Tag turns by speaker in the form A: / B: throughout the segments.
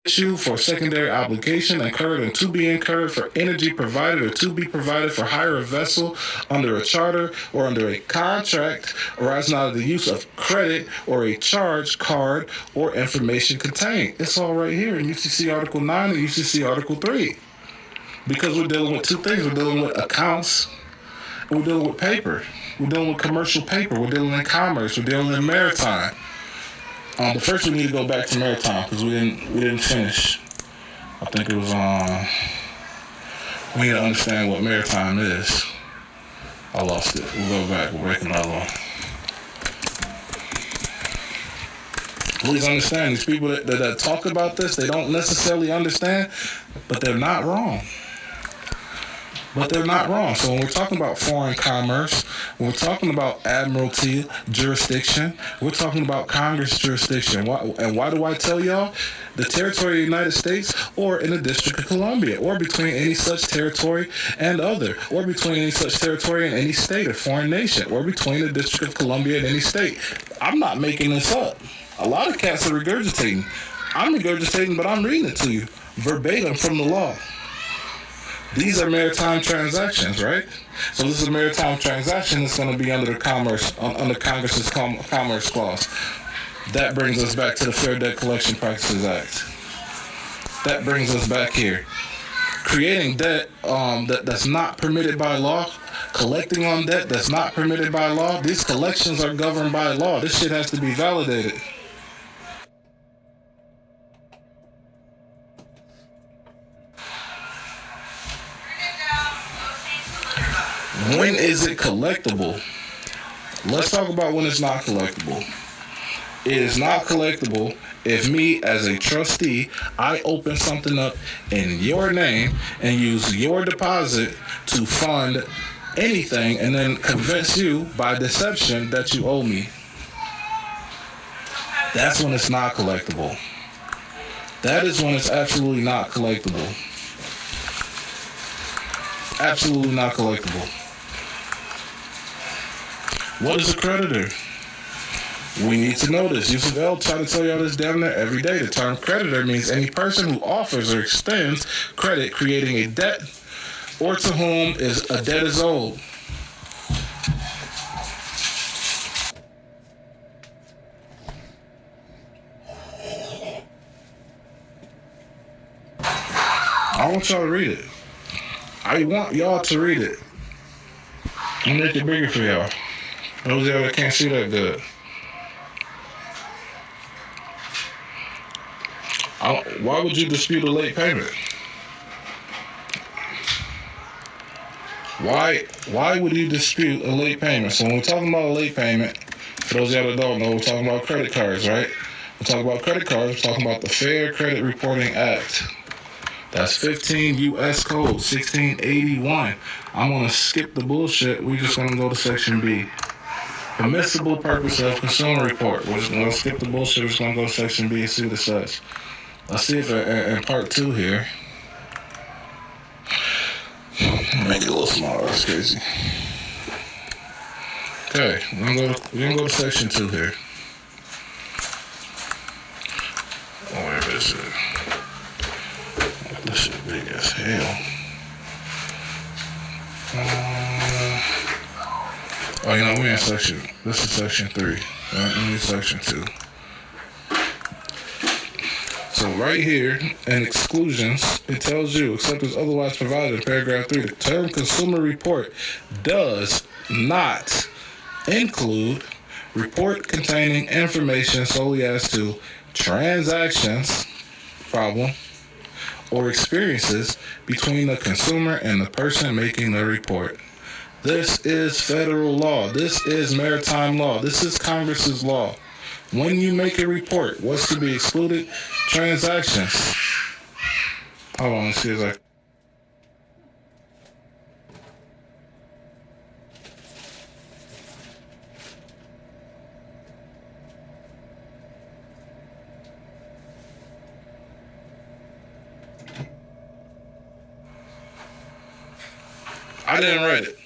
A: issue for secondary obligation incurred and to be incurred for energy provided or to be provided for hire a vessel under a charter or under a contract arising out of the use of credit or a charge card or information contained. It's all right here in UCC Article 9 and UCC Article 3. Because we're dealing with two things. We're dealing with accounts, and we're dealing with paper. We're dealing with commercial paper. We're dealing in commerce. We're dealing in maritime. But first, we need to go back to maritime because we didn't finish. I think it was we need to understand what maritime is. I lost it. We'll go back. We'll break another one. Please understand, these people that talk about this, they don't necessarily understand, but they're not wrong. But they're not wrong. So when we're talking about foreign commerce, when we're talking about admiralty jurisdiction, we're talking about Congress jurisdiction. Why do I tell y'all? The territory of the United States or in the District of Columbia or between any such territory and other or between any such territory and any state or foreign nation or between the District of Columbia and any state. I'm not making this up. A lot of cats are regurgitating. I'm regurgitating, but I'm reading it to you verbatim from the law. These are maritime transactions, right? So this is a maritime transaction that's going to be under under Congress's Commerce Clause. That brings us back to the Fair Debt Collection Practices Act. That brings us back here. Creating debt that's not permitted by law, collecting on debt that's not permitted by law. These collections are governed by law. This shit has to be validated. When is it collectible? Let's talk about when it's not collectible. It is not collectible if me as a trustee, I open something up in your name and use your deposit to fund anything and then convince you by deception that you owe me. That's when it's not collectible. That is when it's absolutely not collectible. Absolutely not collectible. What is a creditor? We need to know this. Yusuf L try to tell y'all this damn near every day. The term creditor means any person who offers or extends credit, creating a debt, or to whom a debt is owed. I want y'all to read it. I want y'all to read it. I'm gonna make it bigger for y'all. Those of y'all that can't see that good. Why would you dispute a late payment? Why would you dispute a late payment? So when we're talking about a late payment, for those of y'all that don't know, we're talking about credit cards, right? We're talking about credit cards, we're talking about the Fair Credit Reporting Act. That's 15 U.S. Code 1681. I'm going to skip the bullshit. We're just going to go to Section B. Permissible purpose of consumer report. We're just going to skip the bullshit. We're just going to go to Section B and see what it says. Let's see if in Part 2 here. Make it a little smaller. That's crazy. Okay, we're going to go to Section 2 here. Where is it? This shit big as hell. We're in section. This is Section 3. We need Section 2. So right here, in exclusions, it tells you, except as otherwise provided in paragraph 3, the term consumer report does not include report containing information solely as to transactions, problem, or experiences between the consumer and the person making the report. This is federal law. This is maritime law. This is Congress's law. When you make a report, what's to be excluded? Transactions. Hold on, let's see if I didn't write it.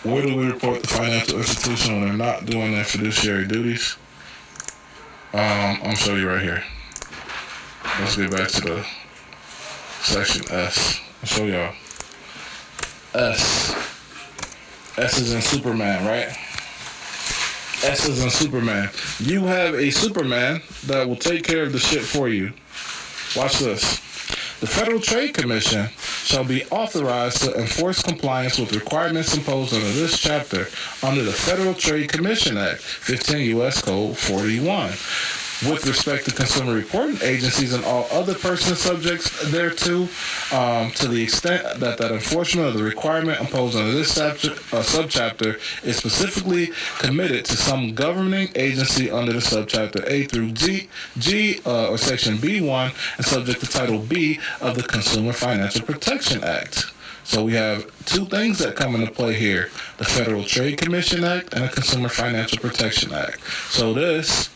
A: Where do we report the financial institution when they're not doing their fiduciary duties? I'll show you right here. Let's get back to the section S. I'll show y'all. S. S is in Superman, right? S is in Superman. You have a Superman that will take care of the shit for you. Watch this. The Federal Trade Commission shall be authorized to enforce compliance with requirements imposed under this chapter under the Federal Trade Commission Act, 15 U.S. Code 41. With respect to consumer reporting agencies and all other persons subjects thereto, to the extent that enforcement of the requirement imposed under this subchapter is specifically committed to some governing agency under the subchapter A through G or section B1 and subject to Title B of the Consumer Financial Protection Act. So we have two things that come into play here: the Federal Trade Commission Act and the Consumer Financial Protection Act. So this.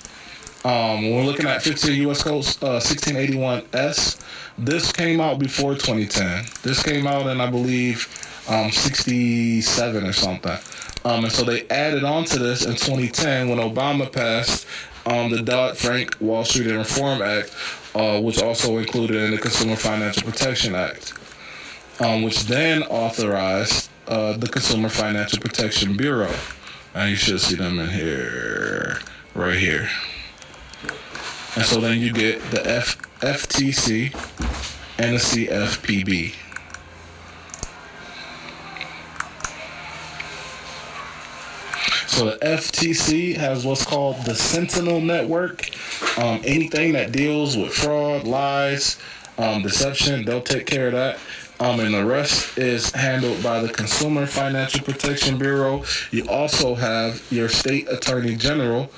A: When we're looking at 15 U.S. Code 1681S, this came out before 2010. This came out in, I believe, 67 or something. And so they added on to this in 2010 when Obama passed the Dodd-Frank Wall Street and Reform Act, which also included in the Consumer Financial Protection Act, which then authorized the Consumer Financial Protection Bureau. And you should see them in here, right here. And so then you get the FTC and the CFPB. So the FTC has what's called the Sentinel Network. Anything that deals with fraud, lies, deception, they'll take care of that. And the rest is handled by the Consumer Financial Protection Bureau. You also have your state attorney general.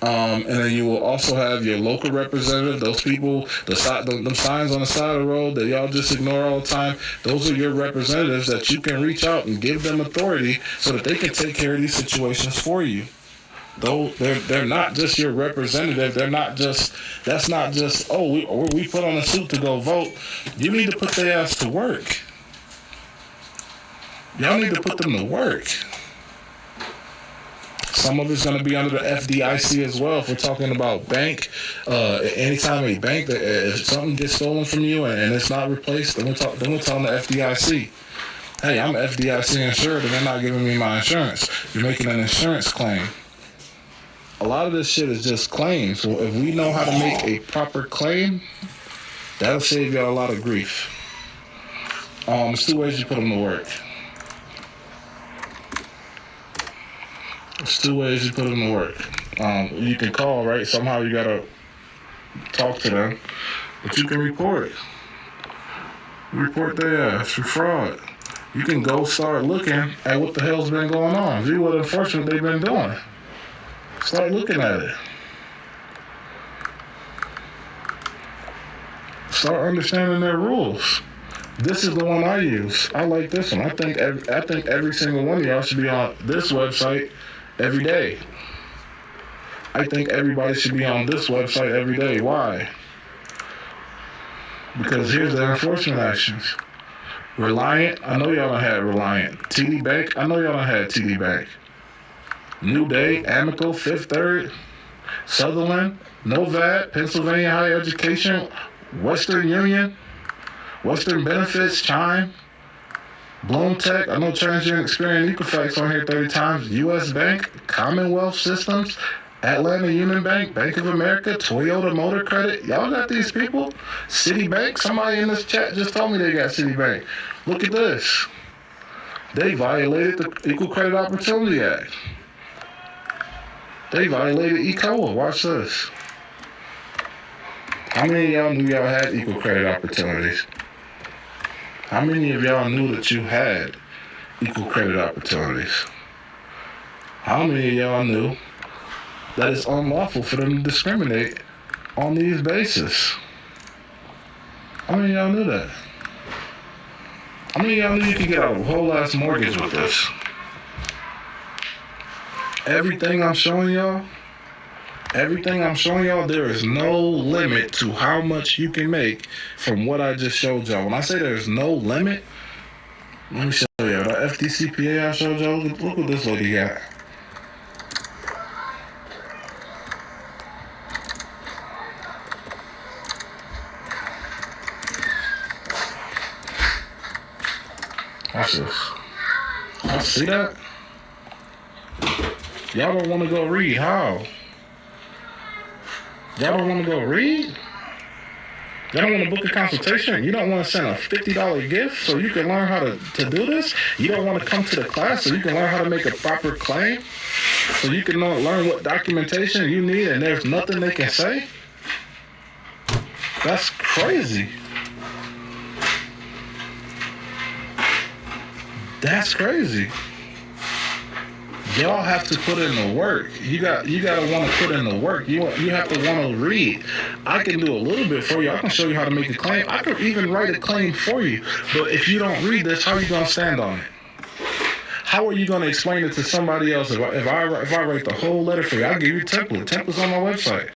A: And then you will also have your local representative, those people, them signs on the side of the road that y'all just ignore all the time. Those are your representatives that you can reach out and give them authority so that they can take care of these situations for you. Though they're not just your representative. That's not just, we put on a suit to go vote. You need to put their ass to work. Y'all need to put them to work. Some of it's going to be under the FDIC as well. If we're talking about bank, anytime a bank, if something gets stolen from you and it's not replaced, then we're telling the FDIC, hey, I'm FDIC insured and they're not giving me my insurance. You're making an insurance claim. A lot of this shit is just claims. So if we know how to make a proper claim, that'll save y'all a lot of grief. There's two ways you put them to work. There's two ways you put them to work. You can call, right? Somehow you gotta talk to them, but you can report. Report their ass for fraud. You can go start looking at what the hell's been going on. See what enforcement they've been doing. Start looking at it. Start understanding their rules. This is the one I use. I like this one. I think every single one of y'all should be on this website every day. I think everybody should be on this website every day. Why? Because here's the enforcement actions. Reliant, I know y'all done had Reliant. TD Bank, I know y'all done had TD Bank. New Day, Amico, Fifth Third, Sutherland, Novad, Pennsylvania Higher Education, Western Union, Western Benefits, Chime, Bloom Tech, I know TransUnion, Experian, Equifax on here 30 times, U.S. Bank, Commonwealth Systems, Atlanta Union Bank, Bank of America, Toyota Motor Credit. Y'all got these people? Citibank, somebody in this chat just told me they got Citibank. Look at this. They violated the Equal Credit Opportunity Act. They violated ECOA. Watch this. How many of y'all knew y'all had equal credit opportunities? How many of y'all knew that you had equal credit opportunities? How many of y'all knew that it's unlawful for them to discriminate on these bases? How many of y'all knew that? How many of y'all knew you could get a whole ass mortgage with this? Everything I'm showing y'all, there is no limit to how much you can make from what I just showed y'all. When I say there's no limit, Let me show you that FDCPA I showed y'all. Look what this lady got. Watch this. Y'all see that? Y'all don't want to go read. How? Y'all don't want to go read? Y'all don't want to book a consultation? You don't want to send a $50 gift so you can learn how to do this? You don't want to come to the class so you can learn how to make a proper claim? So you can learn what documentation you need and there's nothing they can say? That's crazy. That's crazy. Y'all have to put in the work. You gotta want to put in the work. You have to want to read. I can do a little bit for you. I can show you how to make a claim. I can even write a claim for you. But if you don't read this, how are you gonna stand on it? How are you gonna explain it to somebody else? If I write the whole letter for you, I'll give you a template. Template's on my website.